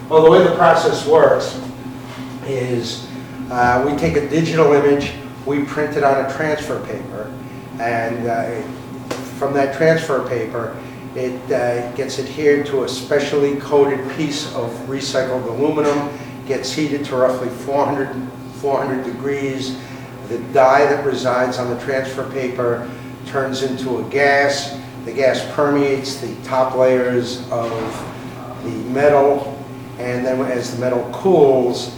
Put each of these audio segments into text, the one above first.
Well, the way the process works is we take a digital image, we print it on a transfer paper, and from that transfer paper, it gets adhered to a specially coated piece of recycled aluminum, gets heated to roughly 400 degrees. The dye that resides on the transfer paper turns into a gas. The gas permeates the top layers of the metal, and then as the metal cools,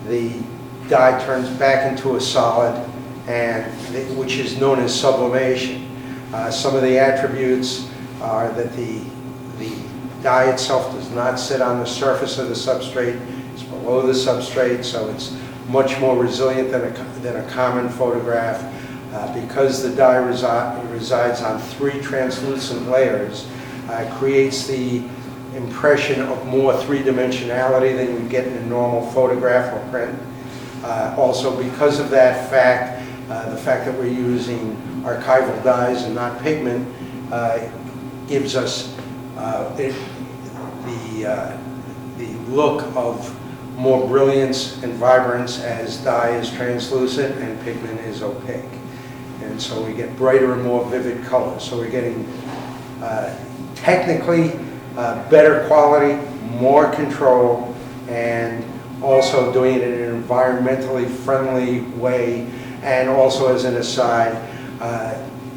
the dye turns back into a solid, which is known as sublimation. Some of the attributes are that the dye itself does not sit on the surface of the substrate, it's below the substrate, so it's much more resilient than a common photograph. Because the dye resides on 3 translucent layers, it creates the impression of more three-dimensionality than you get in a normal photograph or print. Also, because of that fact, the fact that we're using archival dyes and not pigment gives us the look of more brilliance and vibrance as dye is translucent and pigment is opaque. And so we get brighter and more vivid colors. So we're getting technically better quality, more control, and also doing it in an environmentally friendly way. And also, as an aside,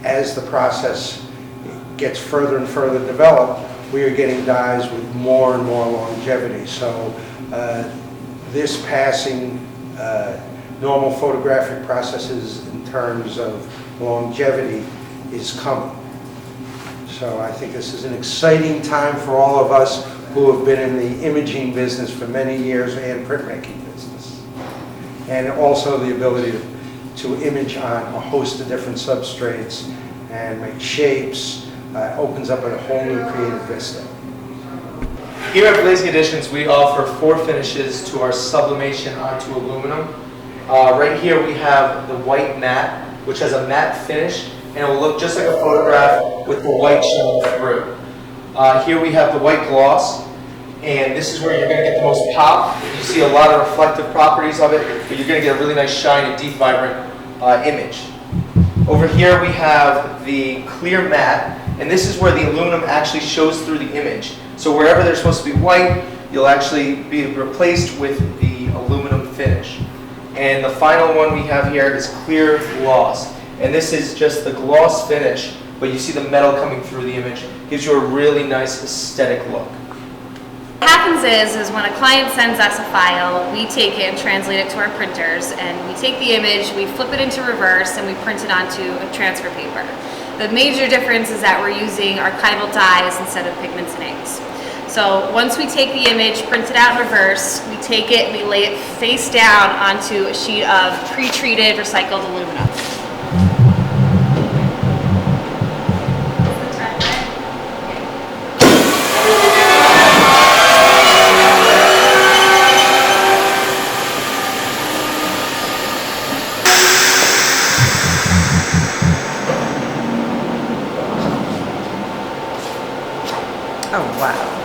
as the process gets further and further developed, we are getting dyes with more and more longevity. So this passing normal photographic processes in terms of longevity is coming. So I think this is an exciting time for all of us who have been in the imaging business for many years and printmaking business. And also the ability to image on a host of different substrates and make shapes opens up a whole new creative vista. Here at Blazing Editions, we offer 4 finishes to our sublimation onto aluminum. Right here we have the white matte, which has a matte finish, and it will look just like a photograph with the white showing through. Here we have the white gloss, and this is where you're going to get the most pop. You see a lot of reflective properties of it, but you're going to get a really nice shiny, deep, vibrant image. Over here we have the clear matte, and this is where the aluminum actually shows through the image. So wherever they're supposed to be white, you'll actually be replaced with the aluminum finish. And the final one we have here is clear gloss. And this is just the gloss finish, but you see the metal coming through the image. Gives you a really nice aesthetic look. What happens is when a client sends us a file, we take it and translate it to our printers, and we take the image, we flip it into reverse, and we print it onto a transfer paper. The major difference is that we're using archival dyes instead of pigments and inks. So once we take the image, print it out in reverse, we take it, we lay it face down onto a sheet of pre-treated recycled aluminum. Oh, wow.